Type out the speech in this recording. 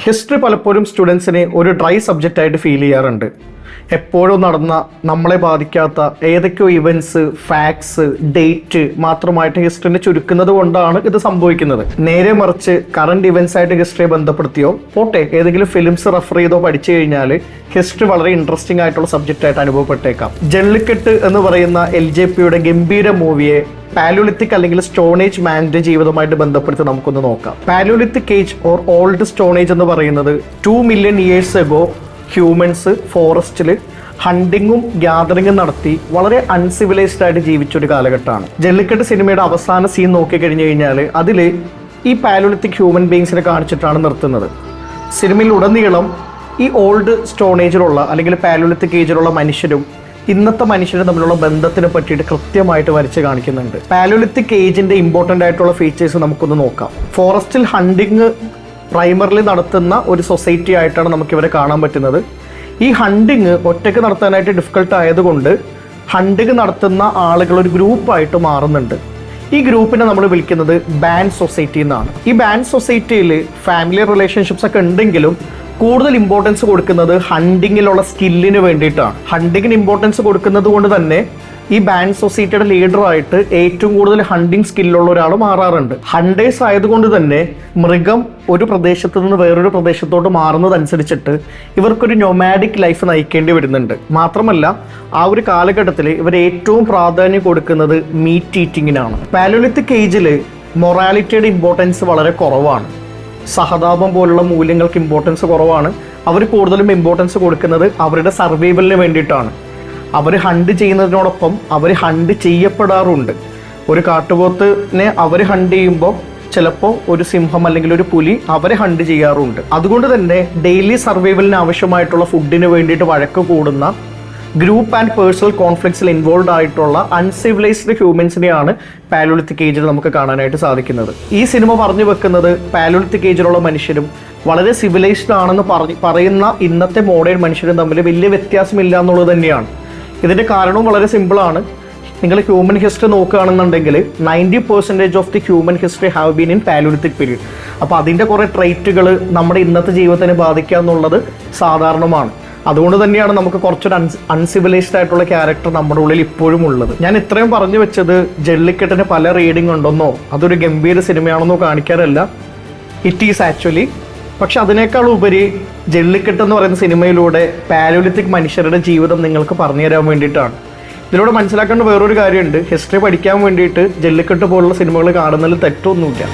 History പലപ്പോഴും സ്റ്റുഡൻസിനെ ഒരു dry subject ആയിട്ട് ഫീൽ ചെയ്യാറുണ്ട്. എപ്പോഴും നടന്ന നമ്മളെ ബാധിക്കാത്ത ഏതൊക്കെയോ ഇവൻറ്റ്സ്, ഫാക്ട്സ്, ഡേറ്റ് മാത്രമായിട്ട് ഹിസ്റ്ററിനെ ചുരുക്കുന്നത് കൊണ്ടാണ് ഇത് സംഭവിക്കുന്നത്. നേരെ മറിച്ച് കറണ്ട് ഇവൻറ്റ്സ് ആയിട്ട് ഹിസ്റ്ററിയെ ബന്ധപ്പെടുത്തിയോ പോട്ടെ ഏതെങ്കിലും ഫിലിംസ് റെഫർ ചെയ്തോ പഠിച്ചു കഴിഞ്ഞാൽ ഹിസ്റ്ററി വളരെ ഇൻട്രസ്റ്റിംഗ് ആയിട്ടുള്ള സബ്ജക്റ്റ് ആയിട്ട് അനുഭവപ്പെട്ടേക്കാം. ജെല്ലിക്കെട്ട് എന്ന് പറയുന്ന LJPയുടെ ഗംഭീര മൂവിയെ പാലിയോലിത്തിക് അല്ലെങ്കിൽ സ്റ്റോൺ ഏജ് മാൻ്റെ ജീവിതമായിട്ട് ബന്ധപ്പെടുത്തി നമുക്കൊന്ന് നോക്കാം. Palaeolithic age or old stone age എന്ന് പറയുന്നത് 2 മില്യൺ ഇയേഴ്സ് എഗോ ഹ്യൂമൻസ് ഫോറസ്റ്റിൽ ഹണ്ടിങ്ങും ഗ്യാതറിങ്ങും നടത്തി വളരെ അൺസിവിലൈസ്ഡ് ആയിട്ട് ജീവിച്ചൊരു കാലഘട്ടമാണ്. ജെല്ലിക്കെട്ട് സിനിമയുടെ അവസാന സീൻ നോക്കിക്കഴിഞ്ഞു കഴിഞ്ഞാൽ അതിൽ ഈ പാലിയോലിത്തിക് ഹ്യൂമൻ ബീങ്സിനെ കാണിച്ചിട്ടാണ് നിർത്തുന്നത്. സിനിമയിൽ ഉടനീളം ഈ ഓൾഡ് സ്റ്റോൺ ഏജിലുള്ള അല്ലെങ്കിൽ പാലിയോലിത്തിക് ഏജിലുള്ള മനുഷ്യരും ഇന്നത്തെ മനുഷ്യരും തമ്മിലുള്ള ബന്ധത്തിനെ പറ്റിയിട്ട് കൃത്യമായിട്ട് വരച്ച് കാണിക്കുന്നുണ്ട്. പാലിയോലിത്തിക് ഏജിന്റെ ഇമ്പോർട്ടൻ്റ് ആയിട്ടുള്ള ഫീച്ചേഴ്സ് നമുക്കൊന്ന് നോക്കാം. ഫോറസ്റ്റിൽ ഹണ്ടിങ് പ്രൈമറിലി നടത്തുന്ന ഒരു സൊസൈറ്റി ആയിട്ടാണ് നമുക്കിവരെ കാണാൻ പറ്റുന്നത്. ഈ ഹണ്ടിങ് ഒറ്റയ്ക്ക് നടത്താനായിട്ട് ഡിഫിക്കൽട്ട് ആയതുകൊണ്ട് ഹണ്ടിങ് നടത്തുന്ന ആളുകൾ ഒരു ഗ്രൂപ്പായിട്ട് മാറുന്നുണ്ട്. ഈ ഗ്രൂപ്പിനെ നമ്മൾ വിളിക്കുന്നത് ബാൻഡ് സൊസൈറ്റി എന്നാണ്. ഈ ബാൻഡ് സൊസൈറ്റിയിൽ ഫാമിലി റിലേഷൻഷിപ്സ് ഒക്കെ ഉണ്ടെങ്കിലും കൂടുതൽ ഇമ്പോർട്ടൻസ് കൊടുക്കുന്നത് ഹണ്ടിങ്ങിലുള്ള സ്കില്ലിന് വേണ്ടിയിട്ടാണ്. ഹണ്ടിങ്ങിന് ഇമ്പോർട്ടൻസ് കൊടുക്കുന്നത് കൊണ്ട് തന്നെ ഈ ബാൻഡ് സൊസൈറ്റിയുടെ ലീഡറായിട്ട് ഏറ്റവും കൂടുതൽ ഹണ്ടിങ് സ്കില്ലുള്ള ഒരാൾ മാറാറുണ്ട്. ഹണ്ടേഴ്സ് ആയതുകൊണ്ട് തന്നെ മൃഗം ഒരു പ്രദേശത്ത് നിന്ന് വേറൊരു പ്രദേശത്തോട്ട് മാറുന്നതനുസരിച്ചിട്ട് ഇവർക്കൊരു നൊമാഡിക് ലൈഫ് നയിക്കേണ്ടി വരുന്നുണ്ട്. മാത്രമല്ല ആ ഒരു കാലഘട്ടത്തിൽ ഇവർ ഏറ്റവും പ്രാധാന്യം കൊടുക്കുന്നത് മീറ്റ് ഈറ്റിങ്ങിനാണ്. പാലിയോലിത്തിക് ഏജിൽ മൊറാലിറ്റിയുടെ ഇമ്പോർട്ടൻസ് വളരെ കുറവാണ്. സഹതാപം പോലുള്ള മൂല്യങ്ങൾക്ക് ഇമ്പോർട്ടൻസ് കുറവാണ്. അവർ കൂടുതലും ഇമ്പോർട്ടൻസ് കൊടുക്കുന്നത് അവരുടെ സർവൈവലിന് വേണ്ടിയിട്ടാണ്. അവർ ഹണ്ട് ചെയ്യുന്നതിനോടൊപ്പം അവർ ഹണ്ട് ചെയ്യപ്പെടാറുണ്ട്. ഒരു കാട്ടുപോത്തിനെ അവർ ഹണ്ട് ചെയ്യുമ്പോൾ ചിലപ്പോൾ ഒരു സിംഹം അല്ലെങ്കിൽ ഒരു പുലി അവരെ ഹണ്ട് ചെയ്യാറുണ്ട്. അതുകൊണ്ട് തന്നെ ഡെയിലി സർവൈവലിന് ആവശ്യമായിട്ടുള്ള ഫുഡിന് വേണ്ടിയിട്ട് വഴക്ക് കൂടുന്ന ഗ്രൂപ്പ് ആൻഡ് പേഴ്സണൽ കോൺഫ്ലിക്ട്സിൽ ഇൻവോൾവ് ആയിട്ടുള്ള അൺസിവിലൈസ്ഡ് ഹ്യൂമൻസിനെയാണ് പാലിയോലിത്തിക് ഏജിൽ നമുക്ക് കാണാനായിട്ട് സാധിക്കുന്നത്. ഈ സിനിമ പറഞ്ഞു വെക്കുന്നത് പാലിയോലിത്തിക് ഏജിലുള്ള മനുഷ്യരും വളരെ സിവിലൈസ്ഡ് ആണെന്ന് പറയുന്ന ഇന്നത്തെ മോഡേൺ മനുഷ്യരും തമ്മിൽ വലിയ വ്യത്യാസമില്ല എന്നുള്ളത് തന്നെയാണ്. ഇതിൻ്റെ കാരണവും വളരെ സിമ്പിളാണ്. നിങ്ങൾ ഹ്യൂമൻ ഹിസ്റ്ററി നോക്കുകയാണെന്നുണ്ടെങ്കിൽ 90% of the human history have been in palaeolithic period. അപ്പോൾ അതിൻ്റെ കുറേ ട്രൈറ്റുകൾ നമ്മുടെ ഇന്നത്തെ ജീവിതത്തിനെ ബാധിക്കുക എന്നുള്ളത് സാധാരണമാണ്. അതുകൊണ്ട് തന്നെയാണ് നമുക്ക് കുറച്ചൊരു അൺസിവിലൈസ്ഡ് ആയിട്ടുള്ള ക്യാരക്ടർ നമ്മുടെ ഉള്ളിൽ ഇപ്പോഴും ഉള്ളത്. ഞാൻ ഇത്രയും പറഞ്ഞു വെച്ചത് ജെല്ലിക്കെട്ടിന് പല റീഡിംഗ് ഉണ്ടെന്നോ അതൊരു ഗംഭീര സിനിമയാണെന്നോ കാണിക്കാറല്ല. It is actually. പക്ഷെ അതിനേക്കാൾ ഉപരി ജെല്ലിക്കെട്ട് എന്ന് പറയുന്ന സിനിമയിലൂടെ പാലിയോലിത്തിക് മനുഷ്യരുടെ ജീവിതം നിങ്ങൾക്ക് പറഞ്ഞു തരാൻ വേണ്ടിയിട്ടാണ്. ഇതിലൂടെ മനസ്സിലാക്കേണ്ട വേറൊരു കാര്യമുണ്ട്. ഹിസ്റ്ററി പഠിക്കാൻ വേണ്ടിയിട്ട് ജെല്ലിക്കെട്ട് പോലുള്ള സിനിമകൾ കാണുന്നതിൽ തെറ്റൊന്നുമില്ല.